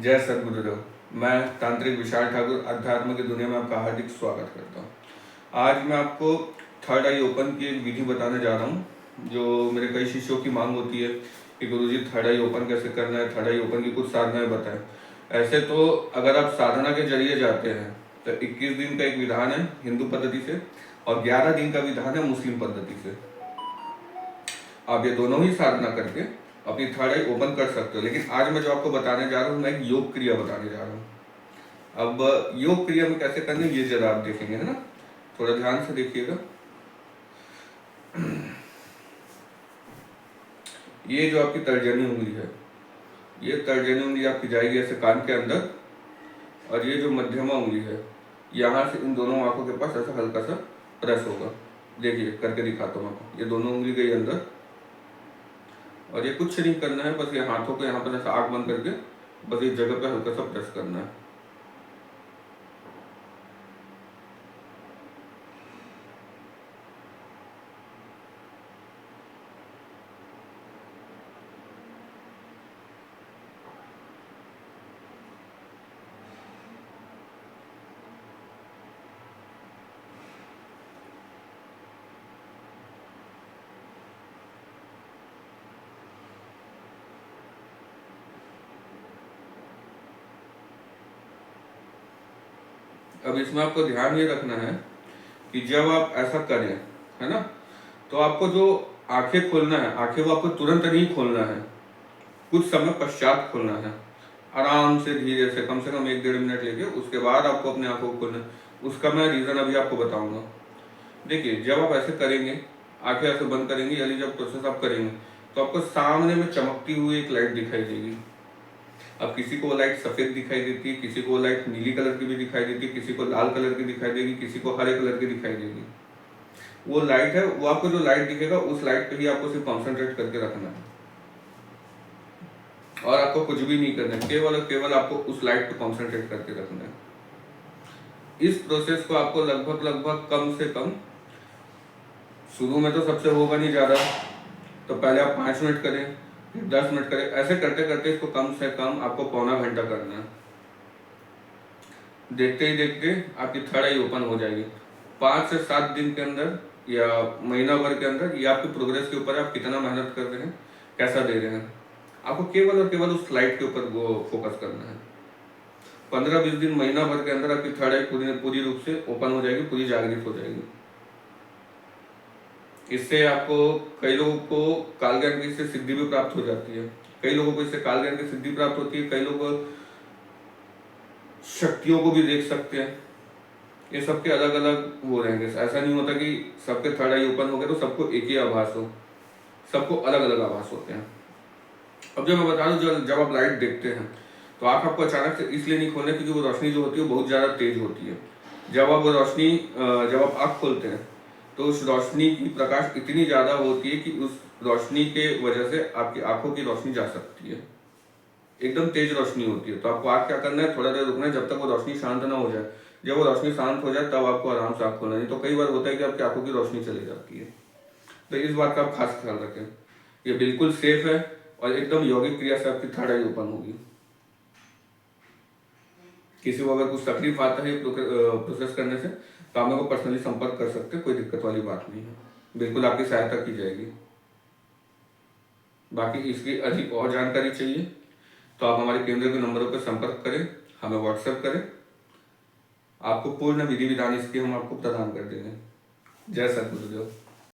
जय सद्गुरुदेव। मैं तांत्रिक विशाल ठाकुर अध्यात्म की दुनिया में आपका हार्दिक स्वागत करता हूँ। आज मैं आपको थर्ड आई ओपन की एक विधि बताने जा रहा हूँ, जो मेरे कई शिष्यों की मांग होती है कि गुरुजी थर्ड आई ओपन कैसे करना है, थर्ड आई ओपन की कुछ साधनाएं बताएं। ऐसे तो अगर आप साधना के जरिए जाते हैं तो 21 दिन का एक विधान है हिंदू पद्धति से और 11 दिन का विधान है मुस्लिम पद्धति से। आप ये दोनों ही साधना करके अपनी थर्ड आई ओपन कर सकते हो। लेकिन आज मैं जो आपको बताने जा रहा हूँ, मैं एक योग क्रिया बताने जा रहा हूँ। अब योग क्रिया में कैसे करनी ये जरा आप देखेंगे, है ना। थोड़ा ध्यान से देखिएगा। ये जो आपकी तर्जनी उंगली है, ये तर्जनी उंगली आपकी जाएगी ऐसे कान के अंदर, और ये जो मध्यमा उंगली है यहाँ से इन दोनों आंखों के पास ऐसा हल्का सा प्रेस होगा। देखिए करके दिखाता हूँ आपको। ये दोनों उंगली गई अंदर और ये कुछ नहीं करना है, बस ये हाथों को यहाँ पर ऐसा आग बंद करके बस इस जगह पे हल्का सा प्रेस करना है। अब इसमें आपको ध्यान ये रखना है कि जब आप ऐसा करें, है ना, तो आपको जो आंखें खोलना है, आंखें वो आपको तुरंत नहीं खोलना है, कुछ समय पश्चात खोलना है। आराम से धीरे से कम 1-1.5 मिनट लेके उसके बाद आपको अपने आंखों को खोलना है। उसका मैं रीज़न अभी आपको बताऊंगा। देखिए जब आप ऐसे करेंगे, आंखें ऐसे बंद करेंगे, यानी जब प्रोसेस आप करेंगे तो आपको सामने में चमकती हुई एक लाइट दिखाई देगी। अब किसी को वो लाइट सफ़ेद दिखाई देती है, किसी को वो लाइट नीली कलर की भी दिखाई देती है, किसी को लाल कलर की दिखाई देगी, किसी को हरे कलर की दिखाई देगी। वो लाइट है, वो आपको जो लाइट दिखेगा उस लाइट पे ही आपको सिर्फ कॉन्सेंट्रेट करके रखना है और आपको कुछ भी नहीं करना है, केवल और केवल आपको उस लाइट पे कॉन्सेंट्रेट करके रखना है। इस प्रोसेस को आपको लगभग कम से कम, शुरू में तो सबसे होगा नहीं ज़्यादा, तो पहले आप 5 मिनट करें, फिर 10 मिनट करें। ऐसे करते करते इसको कम से कम आपको पौना घंटा करना है। देखते ही देखते आपकी थर्ड आई ओपन हो जाएगी। 5 से 7 दिन के अंदर या महीना भर के अंदर, या आपकी प्रोग्रेस के ऊपर आप कितना मेहनत कर रहे हैं, कैसा दे रहे हैं। आपको केवल और केवल उस स्लाइड के ऊपर वो फोकस करना है। 15-20 दिन, महीना भर के अंदर आपकी थर्ड आई पूरी रूप से ओपन हो जाएगी, पूरी जागृत हो जाएगी। इससे आपको, कई लोगों को काल ज्ञान की इससे सिद्धि भी प्राप्त हो जाती है, कई लोगों को इससे काल ज्ञान की सिद्धि प्राप्त होती है, कई लोग शक्तियों को भी देख सकते हैं। ये सबके अलग अलग वो रहेंगे। ऐसा नहीं होता कि सबके थर्ड आई ओपन हो गए तो सबको एक ही आभास हो, सबको अलग अलग आभास होते हैं। अब जो मैं बता दूं, जब आप लाइट देखते हैं तो आँख आपको अचानक से इसलिए नहीं खोलना क्योंकि वो रोशनी जो होती है वो बहुत ज़्यादा तेज होती है। जब आप वो रोशनी, जब आप आँख खोलते हैं तो उस रोशनी की प्रकाश इतनी ज़्यादा होती है कि उस रोशनी के वजह से आपकी आंखों की रोशनी जा सकती है। एकदम तेज रोशनी होती है। तो आपको आँख क्या करना है, थोड़ा देर रुकना है जब तक वो रोशनी शांत ना हो जाए। जब वो रोशनी शांत हो जाए तब आपको आराम से आँख खोलना है। नहीं तो कई बार होता है कि आपकी आंखों की रोशनी चली जाती है। तो इस बात का आप खास ख्याल रखें। ये बिल्कुल सेफ है और एकदम यौगिक क्रिया से आपकी थर्ड आई ओपन होगी। किसी को अगर कुछ तकलीफ आता है प्रोसेस करने से तो आप मेरे को पर्सनली संपर्क कर सकते हैं, कोई दिक्कत वाली बात नहीं है, बिल्कुल आपकी सहायता की जाएगी। बाकी इसकी अधिक और जानकारी चाहिए तो आप हमारे केंद्र के नंबरों पर संपर्क करें, हमें व्हाट्सएप करें। आपको पूर्ण विधि विधान इसकी हम आपको प्रदान कर देंगे। जय सद्गुरुदेव।